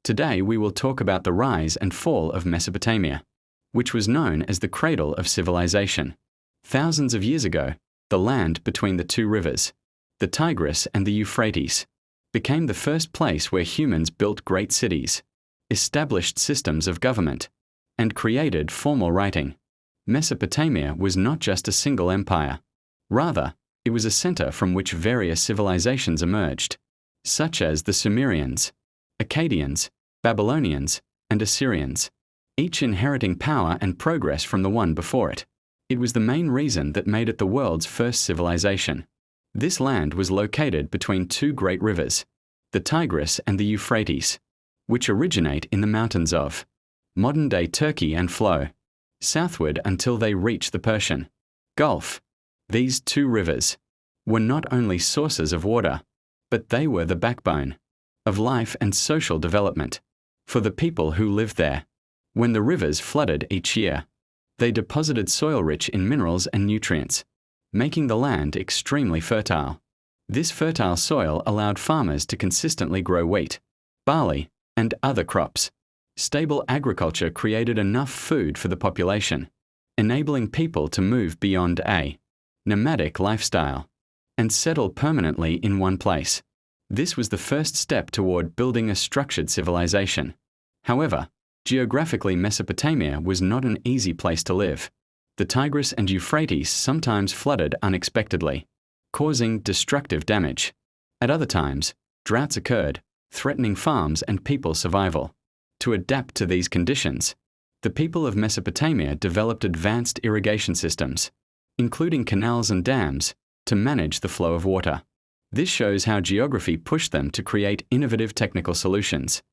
Today we will talk about the rise and fall of Mesopotamia, which was known as the Cradle of Civilization. Thousands of years ago, the land between the two rivers, the Tigris and the Euphrates, became the first place where humans built great cities, established systems of government, and created formal writing. Mesopotamia was not just a single empire. Rather, it was a center from which various civilizations emerged, such as the Sumerians, Akkadians, Babylonians, and Assyrians, each inheriting power and progress from the one before it. It was the main reason that made it the world's first civilization. This land was located between two great rivers, the Tigris and the Euphrates, which originate in the mountains of modern-day Turkey and flow southward until they reach the Persian Gulf. These two rivers were not only sources of water, but they were the backbone of life and social development for the people who lived there. When the rivers flooded each year, they deposited soil rich in minerals and nutrients, making the land extremely fertile. This fertile soil allowed farmers to consistently grow wheat, barley, and other crops. Stable agriculture created enough food for the population, enabling people to move beyond a nomadic lifestyle and settle permanently in one place. This was the first step toward building a structured civilization. However, geographically, Mesopotamia was not an easy place to live. The Tigris and Euphrates sometimes flooded unexpectedly, causing destructive damage. At other times, droughts occurred, threatening farms and people's survival. To adapt to these conditions, the people of Mesopotamia developed advanced irrigation systems, including canals and dams, to manage the flow of water. This shows how geography pushed them to create innovative technical solutions.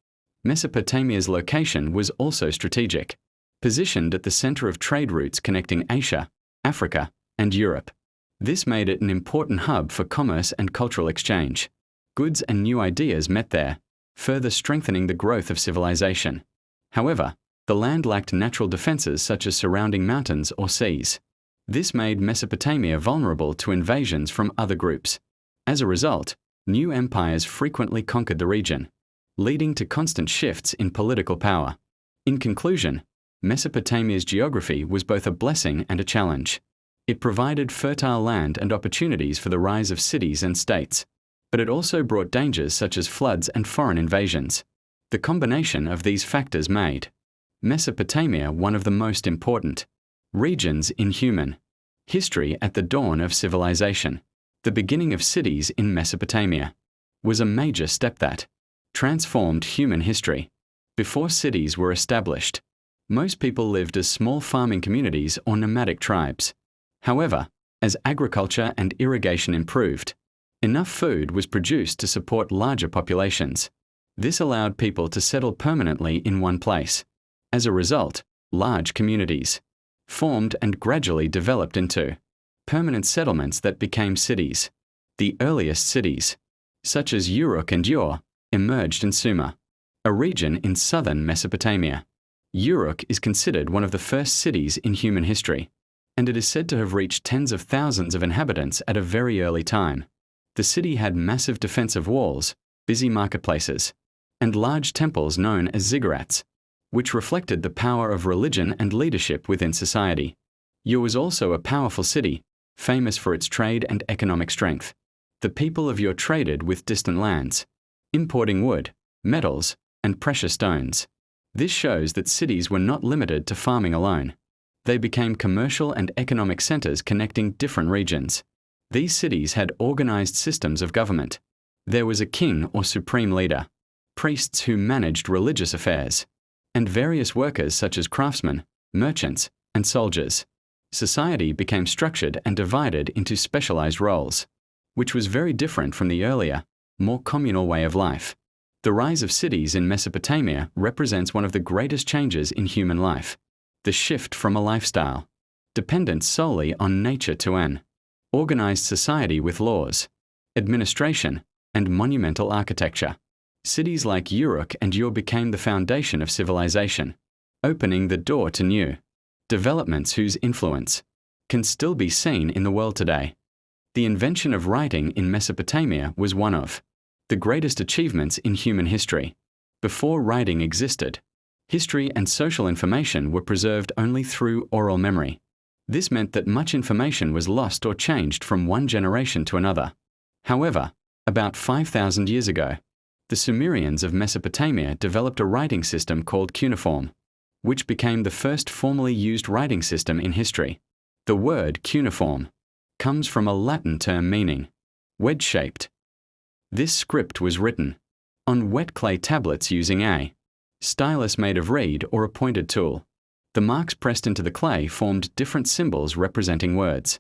Mesopotamia's location was also strategic, positioned at the center of trade routes connecting Asia, Africa, and Europe. This made it an important hub for commerce and cultural exchange. Goods and new ideas met there, further strengthening the growth of civilization. However, the land lacked natural defenses such as surrounding mountains or seas. This made Mesopotamia vulnerable to invasions from other groups. As a result, new empires frequently conquered the region, leading to constant shifts in political power. In conclusion, Mesopotamia's geography was both a blessing and a challenge. It provided fertile land and opportunities for the rise of cities and states, but it also brought dangers such as floods and foreign invasions. The combination of these factors made Mesopotamia one of the most important regions in human history. At the dawn of civilization, the beginning of cities in Mesopotamia was a major step that transformed human history. Before cities were established, most people lived as small farming communities or nomadic tribes. However, as agriculture and irrigation improved, enough food was produced to support larger populations. This allowed people to settle permanently in one place. As a result, large communities formed and gradually developed into permanent settlements that became cities. The earliest cities, such as Uruk and Ur, emerged in Sumer, a region in southern Mesopotamia. Uruk is considered one of the first cities in human history, and it is said to have reached tens of thousands of inhabitants at a very early time. The city had massive defensive walls, busy marketplaces, and large temples known as ziggurats, which reflected the power of religion and leadership within society. Ur was also a powerful city, famous for its trade and economic strength. The people of Ur traded with distant lands, importing wood, metals, and precious stones. This shows that cities were not limited to farming alone. They became commercial and economic centers connecting different regions. These cities had organized systems of government. There was a king or supreme leader, priests who managed religious affairs, and various workers such as craftsmen, merchants, and soldiers. Society became structured and divided into specialized roles, which was very different from the earlier, more communal way of life. The rise of cities in Mesopotamia represents one of the greatest changes in human life. The shift from a lifestyle dependent solely on nature to an organized society with laws, administration, and monumental architecture. Cities like Uruk and Ur became the foundation of civilization, opening the door to new developments whose influence can still be seen in the world today. The invention of writing in Mesopotamia was one of the greatest achievements in human history. Before writing existed, history and social information were preserved only through oral memory. This meant that much information was lost or changed from one generation to another. However, about 5,000 years ago, the Sumerians of Mesopotamia developed a writing system called cuneiform, which became the first formally used writing system in history. The word cuneiform comes from a Latin term meaning wedge-shaped. This script was written on wet clay tablets using a stylus made of reed or a pointed tool. The marks pressed into the clay formed different symbols representing words,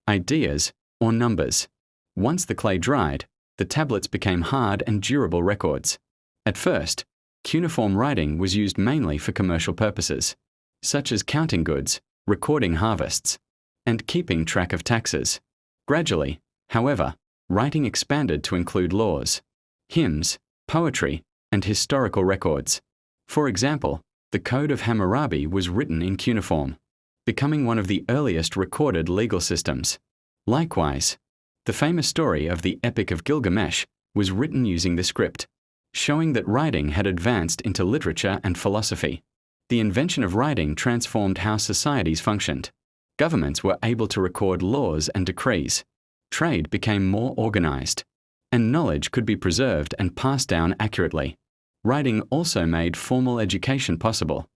ideas, or numbers. Once the clay dried, the tablets became hard and durable records. At first, cuneiform writing was used mainly for commercial purposes, such as counting goods, recording harvests, and keeping track of taxes. Gradually, however, writing expanded to include laws, hymns, poetry, and historical records. For example, the Code of Hammurabi was written in cuneiform, becoming one of the earliest recorded legal systems. Likewise, the famous story of the Epic of Gilgamesh was written using the script, showing that writing had advanced into literature and philosophy. The invention of writing transformed how societies functioned. Governments were able to record laws and decrees. Trade became more organized, and knowledge could be preserved and passed down accurately. Writing also made formal education possible,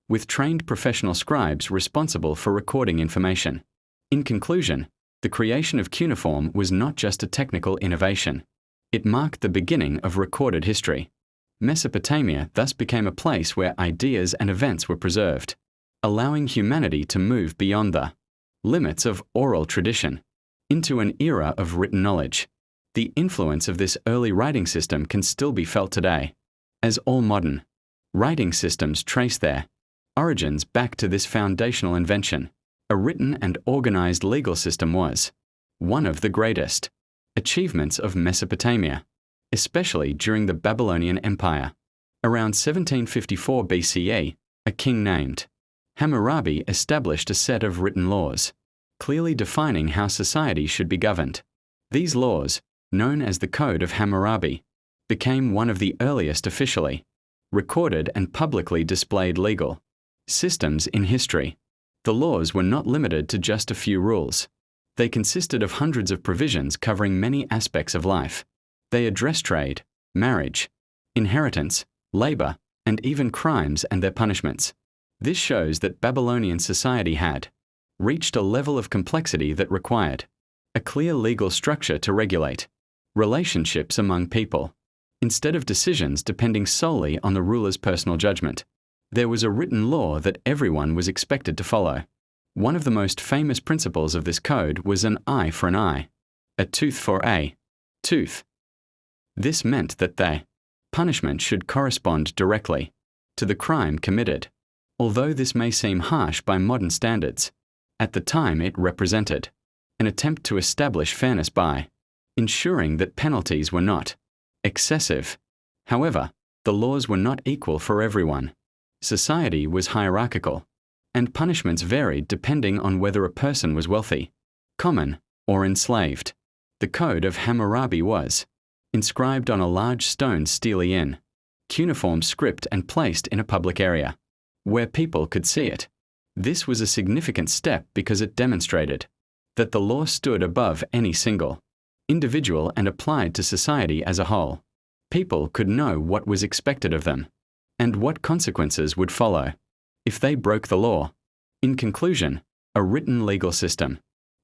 with trained professional scribes responsible for recording information. In conclusion, the creation of cuneiform was not just a technical innovation. It marked the beginning of recorded history. Mesopotamia thus became a place where ideas and events were preserved, allowing humanity to move beyond the limits of oral tradition into an era of written knowledge. The influence of this early writing system can still be felt today, as all modern writing systems trace their origins back to this foundational invention. A written and organized legal system was one of the greatest achievements of Mesopotamia, especially during the Babylonian Empire. Around 1754 BCE, a king named Hammurabi established a set of written laws, clearly defining how society should be governed. These laws, known as the Code of Hammurabi, became one of the earliest officially recorded and publicly displayed legal systems in history. The laws were not limited to just a few rules. They consisted of hundreds of provisions covering many aspects of life. They addressed trade, marriage, inheritance, labor, and even crimes and their punishments. This shows that Babylonian society had reached a level of complexity that required a clear legal structure to regulate relationships among people. Instead of decisions depending solely on the ruler's personal judgment, there was a written law that everyone was expected to follow. One of the most famous principles of this code was an eye for an eye, a tooth for a tooth. This meant that the punishment should correspond directly to the crime committed. Although this may seem harsh by modern standards, at the time it represented an attempt to establish fairness by ensuring that penalties were not excessive. However, the laws were not equal for everyone. Society was hierarchical, and punishments varied depending on whether a person was wealthy, common, or enslaved. The Code of Hammurabi was inscribed on a large stone stele in cuneiform script and placed in a public area, where people could see it. This was a significant step because it demonstrated that the law stood above any single individual and applied to society as a whole. People could know what was expected of them and what consequences would follow if they broke the law. In conclusion, a written legal system,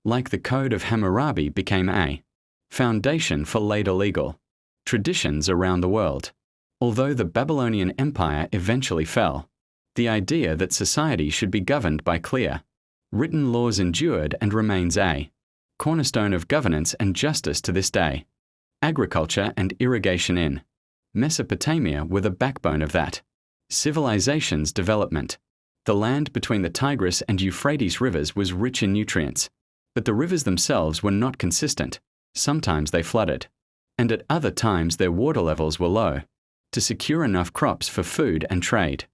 like the Code of Hammurabi, became a foundation for later legal traditions around the world. Although the Babylonian Empire eventually fell, the idea that society should be governed by clear, written laws endured and remains a cornerstone of governance and justice to this day. Agriculture and irrigation in Mesopotamia were the backbone of that civilization's development. The land between the Tigris and Euphrates rivers was rich in nutrients, but the rivers themselves were not consistent. Sometimes they flooded, and at other times their water levels were low. To secure enough crops for food and trade,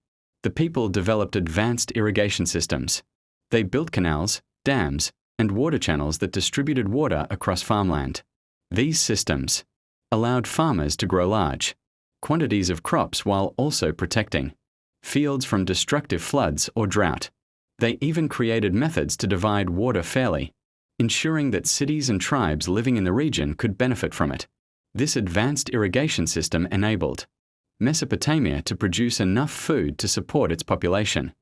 the people developed advanced irrigation systems. They built canals, dams, and water channels that distributed water across farmland. These systems allowed farmers to grow large, quantities of crops while also protecting fields from destructive floods or drought. They even created methods to divide water fairly, ensuring that cities and tribes living in the region could benefit from it. This advanced irrigation system enabled Mesopotamia to produce enough food to support its population,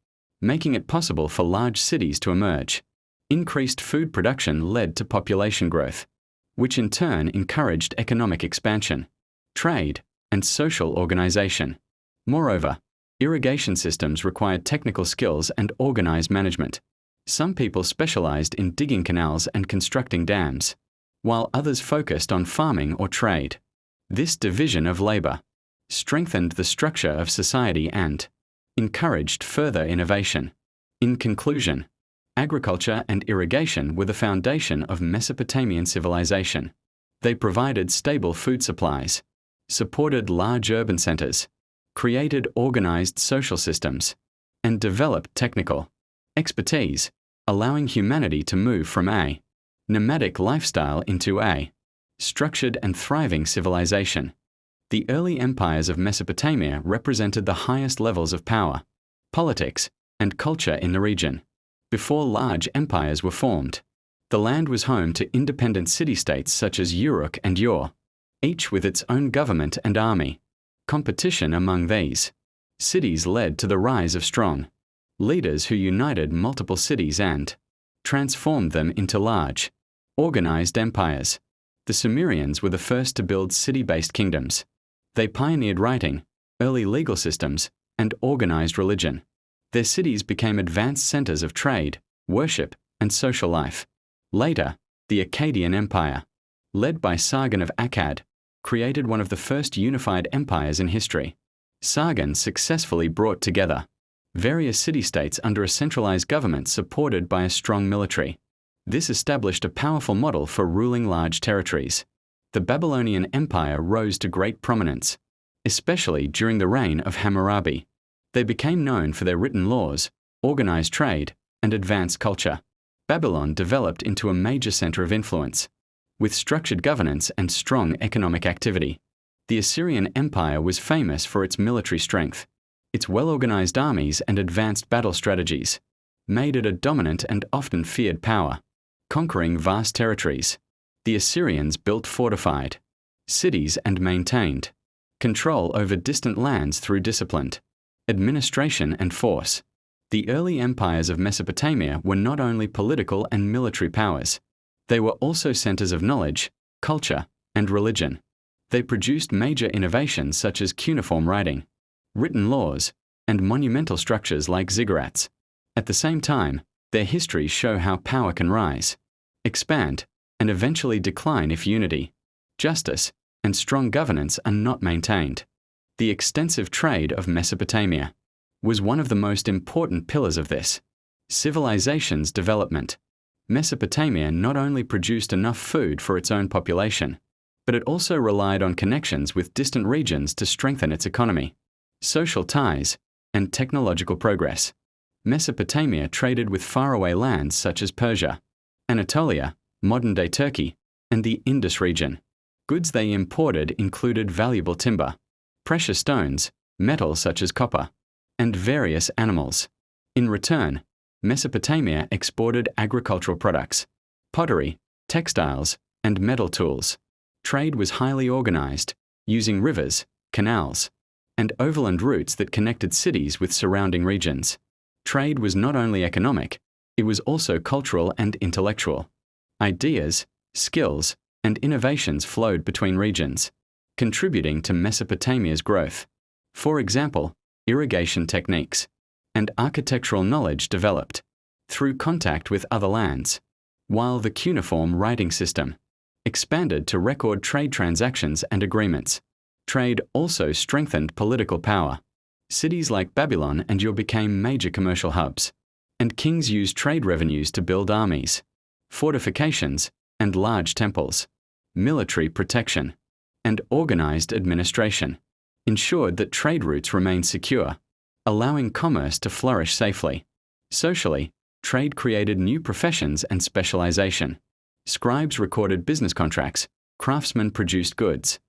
making it possible for large cities to emerge. Increased food production led to population growth, which in turn encouraged economic expansion, trade, and social organization. Moreover, irrigation systems required technical skills and organized management. Some people specialized in digging canals and constructing dams, while others focused on farming or trade. This division of labor strengthened the structure of society and encouraged further innovation. In conclusion, agriculture and irrigation were the foundation of Mesopotamian civilization. They provided stable food supplies, supported large urban centers, created organized social systems, and developed technical expertise, allowing humanity to move from a nomadic lifestyle into a structured and thriving civilization. The early empires of Mesopotamia represented the highest levels of power, politics, and culture in the region. Before large empires were formed, the land was home to independent city-states such as Uruk and Ur, each with its own government and army. Competition among these cities led to the rise of strong leaders who united multiple cities and transformed them into large, organized empires. The Sumerians were the first to build city-based kingdoms. They pioneered writing, early legal systems, and organized religion. Their cities became advanced centers of trade, worship, and social life. Later, the Akkadian Empire, led by Sargon of Akkad, created one of the first unified empires in history. Sargon successfully brought together various city-states under a centralized government supported by a strong military. This established a powerful model for ruling large territories. The Babylonian Empire rose to great prominence, especially during the reign of Hammurabi. They became known for their written laws, organized trade, and advanced culture. Babylon developed into a major center of influence, with structured governance and strong economic activity. The Assyrian Empire was famous for its military strength. Its well-organized armies and advanced battle strategies made it a dominant and often feared power, conquering vast territories. The Assyrians built fortified cities and maintained control over distant lands through disciplined administration and force. The early empires of Mesopotamia were not only political and military powers, they were also centers of knowledge, culture, and religion. They produced major innovations such as cuneiform writing, written laws, and monumental structures like ziggurats. At the same time, their histories show how power can rise, expand, and eventually decline if unity, justice, and strong governance are not maintained. The extensive trade of Mesopotamia was one of the most important pillars of this civilization's development. Mesopotamia not only produced enough food for its own population, but it also relied on connections with distant regions to strengthen its economy, social ties, and technological progress. Mesopotamia traded with faraway lands such as Persia, Anatolia, modern-day Turkey, and the Indus region. Goods they imported included valuable timber, precious stones, metals such as copper, and various animals. In return, Mesopotamia exported agricultural products, pottery, textiles, and metal tools. Trade was highly organized, using rivers, canals, and overland routes that connected cities with surrounding regions. Trade was not only economic, it was also cultural and intellectual. Ideas, skills, and innovations flowed between regions, contributing to Mesopotamia's growth. For example, irrigation techniques and architectural knowledge developed through contact with other lands, while the cuneiform writing system expanded to record trade transactions and agreements. Trade also strengthened political power. Cities like Babylon and Ur became major commercial hubs, and kings used trade revenues to build armies, fortifications, and large temples. Military protection and organized administration ensured that trade routes remained secure, allowing commerce to flourish safely. Socially, trade created new professions and specialization. Scribes recorded business contracts, craftsmen produced goods,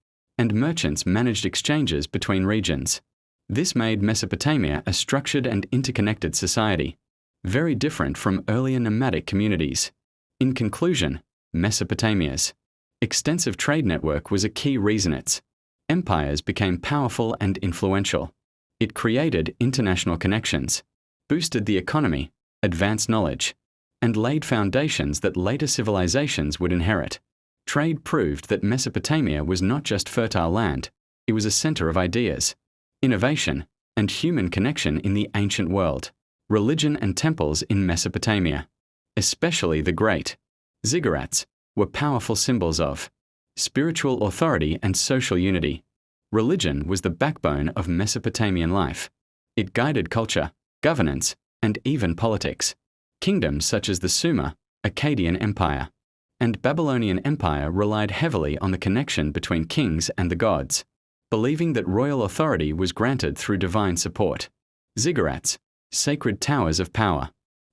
and merchants managed exchanges between regions. This made Mesopotamia a structured and interconnected society, very different from earlier nomadic communities. In conclusion, Mesopotamia's extensive trade network was a key reason its empires became powerful and influential. It created international connections, boosted the economy, advanced knowledge, and laid foundations that later civilizations would inherit. Trade proved that Mesopotamia was not just fertile land, it was a center of ideas, innovation, and human connection in the ancient world. Religion and temples in Mesopotamia, especially the great ziggurats, were powerful symbols of spiritual authority and social unity. Religion was the backbone of Mesopotamian life. It guided culture, governance, and even politics. Kingdoms such as the Sumer, Akkadian Empire, and Babylonian Empire relied heavily on the connection between kings and the gods, believing that royal authority was granted through divine support. Ziggurats, sacred towers of power.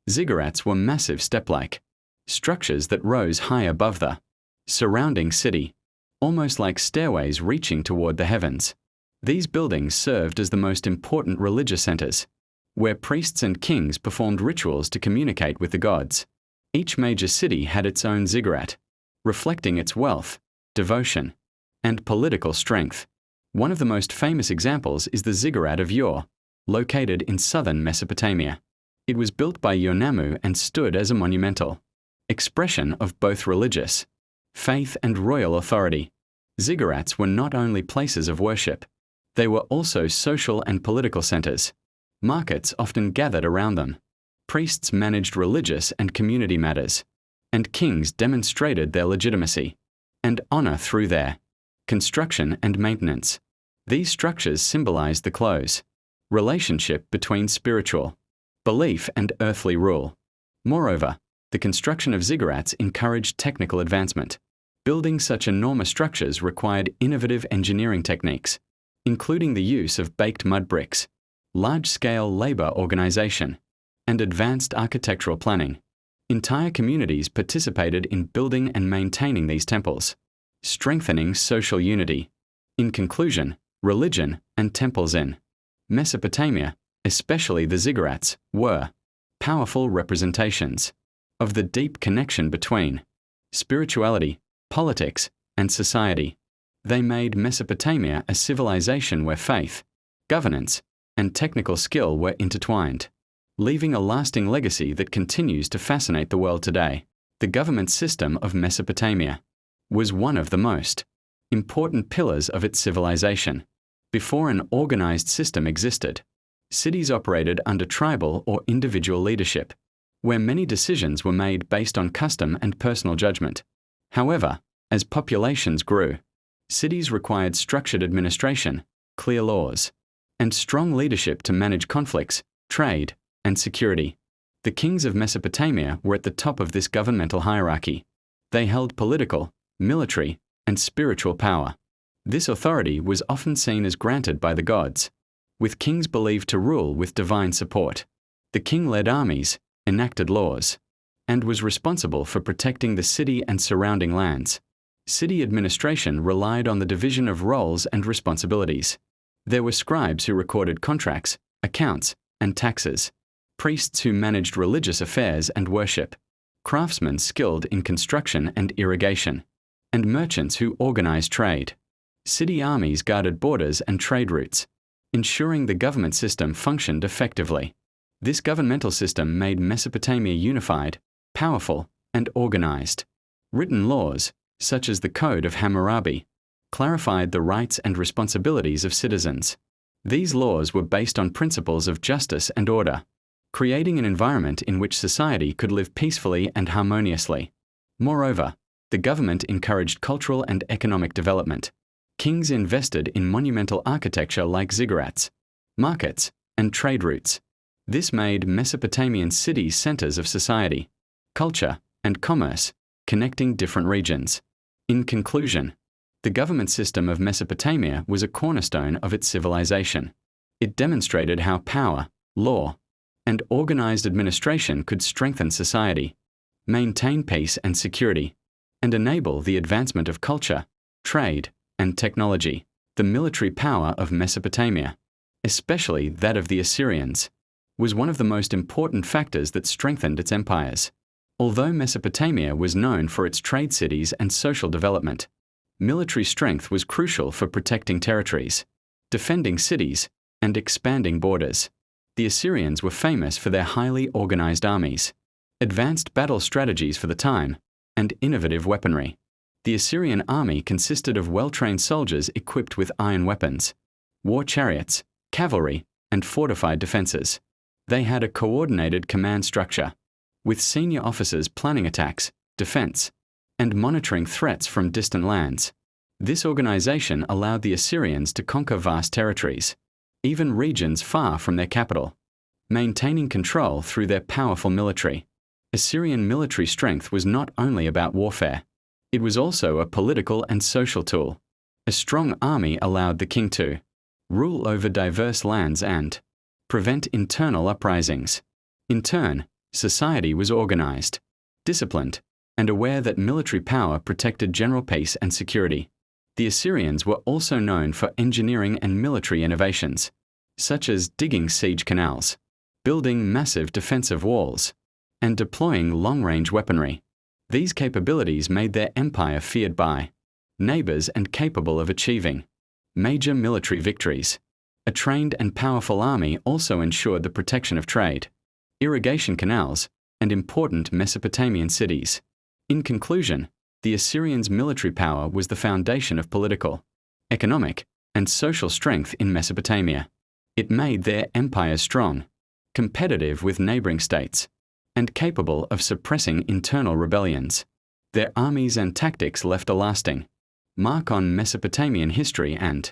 Ziggurats were massive step-like structures that rose high above the surrounding city, almost like stairways reaching toward the heavens. These buildings served as the most important religious centers, where priests and kings performed rituals to communicate with the gods. Each major city had its own ziggurat, reflecting its wealth, devotion, and political strength. One of the most famous examples is the Ziggurat of Ur, located in southern Mesopotamia. It was built by Yornamu and stood as a monumental expression of both religious faith and royal authority. Ziggurats were not only places of worship, they were also social and political centers. Markets often gathered around them. Priests managed religious and community matters, and kings demonstrated their legitimacy and honor through their construction and maintenance. These structures symbolized the close relationship between spiritual belief and earthly rule. Moreover, the construction of ziggurats encouraged technical advancement. Building such enormous structures required innovative engineering techniques, including the use of baked mud bricks, large-scale labor organization, and advanced architectural planning. Entire communities participated in building and maintaining these temples, strengthening social unity. In conclusion, religion and temples in Mesopotamia, especially the ziggurats, were powerful representations of the deep connection between spirituality, politics, and society. They made Mesopotamia a civilization where faith, governance, and technical skill were intertwined, leaving a lasting legacy that continues to fascinate the world today. The government system of Mesopotamia was one of the most important pillars of its civilization. Before an organized system existed, cities operated under tribal or individual leadership, where many decisions were made based on custom and personal judgment. However, as populations grew, cities required structured administration, clear laws, and strong leadership to manage conflicts, trade, and security. The kings of Mesopotamia were at the top of this governmental hierarchy. They held political, military, and spiritual power. This authority was often seen as granted by the gods, with kings believed to rule with divine support. The king led armies, enacted laws, and was responsible for protecting the city and surrounding lands. City administration relied on the division of roles and responsibilities. There were scribes who recorded contracts, accounts, and taxes, priests who managed religious affairs and worship, craftsmen skilled in construction and irrigation, and merchants who organized trade. City armies guarded borders and trade routes, ensuring the government system functioned effectively. This governmental system made Mesopotamia unified, powerful, and organized. Written laws, such as the Code of Hammurabi, clarified the rights and responsibilities of citizens. These laws were based on principles of justice and order, creating an environment in which society could live peacefully and harmoniously. Moreover, the government encouraged cultural and economic development. Kings invested in monumental architecture like ziggurats, markets, and trade routes. This made Mesopotamian cities centers of society, culture, and commerce, connecting different regions. In conclusion, the government system of Mesopotamia was a cornerstone of its civilization. It demonstrated how power, law, and organized administration could strengthen society, maintain peace and security, and enable the advancement of culture, trade, and technology. The military power of Mesopotamia, especially that of the Assyrians, was one of the most important factors that strengthened its empires. Although Mesopotamia was known for its trade cities and social development, military strength was crucial for protecting territories, defending cities, and expanding borders. The Assyrians were famous for their highly organized armies, advanced battle strategies for the time, and innovative weaponry. The Assyrian army consisted of well-trained soldiers equipped with iron weapons, war chariots, cavalry, and fortified defenses. They had a coordinated command structure, with senior officers planning attacks, defense, and monitoring threats from distant lands. This organization allowed the Assyrians to conquer vast territories, even regions far from their capital, maintaining control through their powerful military. Assyrian military strength was not only about warfare, it was also a political and social tool. A strong army allowed the king to rule over diverse lands and prevent internal uprisings. In turn, society was organized, disciplined, and aware that military power protected general peace and security. The Assyrians were also known for engineering and military innovations, such as digging siege canals, building massive defensive walls, and deploying long-range weaponry. These capabilities made their empire feared by neighbors and capable of achieving major military victories. A trained and powerful army also ensured the protection of trade, irrigation canals, and important Mesopotamian cities. In conclusion, the Assyrians' military power was the foundation of political, economic, and social strength in Mesopotamia. It made their empire strong, competitive with neighboring states, and capable of suppressing internal rebellions. Their armies and tactics left a lasting mark on Mesopotamian history and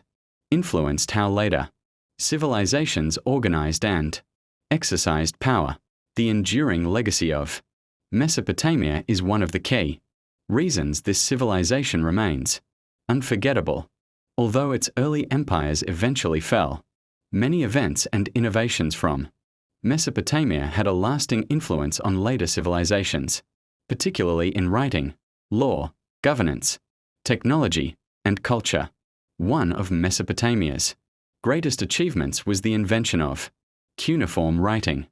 influenced how later civilizations organized and exercised power. The enduring legacy of Mesopotamia is one of the key reasons this civilization remains unforgettable. Although its early empires eventually fell, many events and innovations from Mesopotamia had a lasting influence on later civilizations, particularly in writing, law, governance, technology, and culture. One of Mesopotamia's greatest achievements was the invention of cuneiform writing.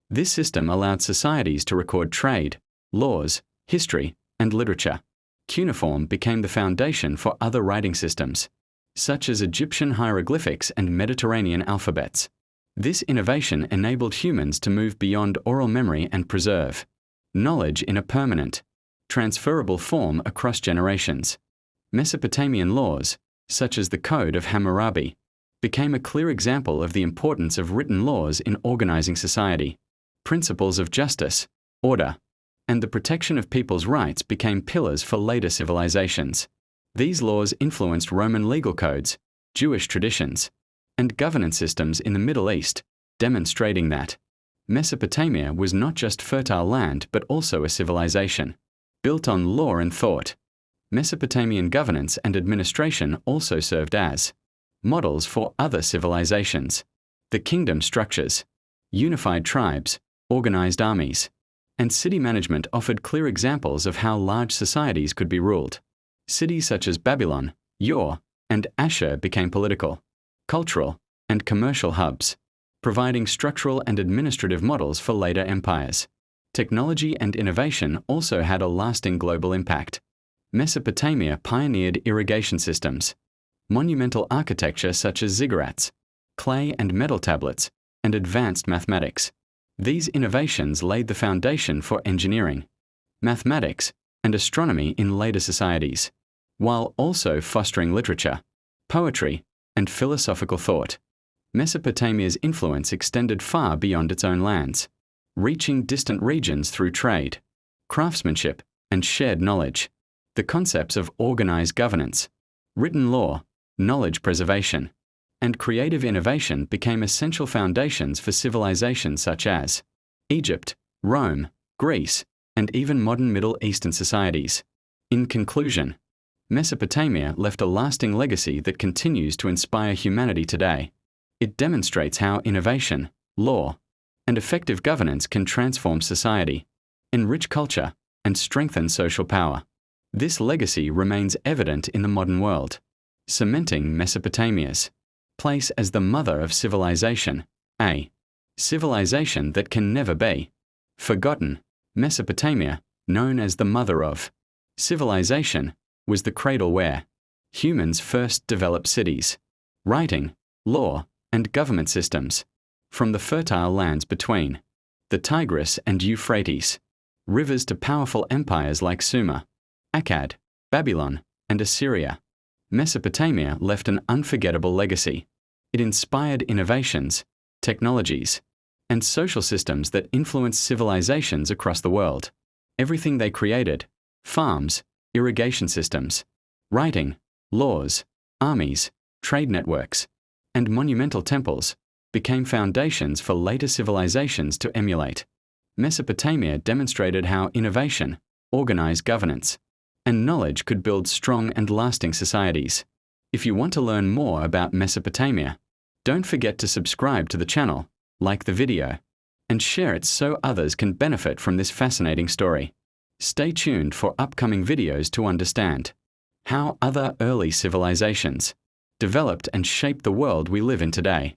This system allowed societies to record trade, laws, history, and literature. Cuneiform became the foundation for other writing systems, such as Egyptian hieroglyphics and Mediterranean alphabets. This innovation enabled humans to move beyond oral memory and preserve knowledge in a permanent, transferable form across generations. Mesopotamian laws, such as the Code of Hammurabi, became a clear example of the importance of written laws in organizing society. Principles of justice, order, and the protection of people's rights became pillars for later civilizations. These laws influenced Roman legal codes, Jewish traditions, and governance systems in the Middle East, demonstrating that Mesopotamia was not just fertile land but also a civilization built on law and thought. Mesopotamian governance and administration also served as models for other civilizations. The kingdom structures, unified tribes, organized armies, and city management offered clear examples of how large societies could be ruled. Cities such as Babylon, Ur, and Ashur became political, cultural, and commercial hubs, providing structural and administrative models for later empires. Technology and innovation also had a lasting global impact. Mesopotamia pioneered irrigation systems, monumental architecture such as ziggurats, clay and metal tablets, and advanced mathematics. These innovations laid the foundation for engineering, mathematics, and astronomy in later societies, while also fostering literature, poetry, and philosophical thought. Mesopotamia's influence extended far beyond its own lands, reaching distant regions through trade, craftsmanship, and shared knowledge. The concepts of organized governance, written law, knowledge preservation, and creative innovation became essential foundations for civilizations such as Egypt, Rome, Greece, and even modern Middle Eastern societies. In conclusion, Mesopotamia left a lasting legacy that continues to inspire humanity today. It demonstrates how innovation, law, and effective governance can transform society, enrich culture, and strengthen social power. This legacy remains evident in the modern world, cementing Mesopotamia's place as the mother of civilization. A civilization that can never be forgotten. Mesopotamia, known as the mother of civilization, was the cradle where humans first developed cities, writing, law, and government systems. From the fertile lands between the Tigris and Euphrates rivers to powerful empires like Sumer, Akkad, Babylon, and Assyria, Mesopotamia left an unforgettable legacy. It inspired innovations, technologies, and social systems that influenced civilizations across the world. Everything they created, farms, irrigation systems, writing, laws, armies, trade networks, and monumental temples, became foundations for later civilizations to emulate. Mesopotamia demonstrated how innovation, organized governance, and knowledge could build strong and lasting societies. If you want to learn more about Mesopotamia, don't forget to subscribe to the channel, like the video, and share it so others can benefit from this fascinating story. Stay tuned for upcoming videos to understand how other early civilizations developed and shaped the world we live in today.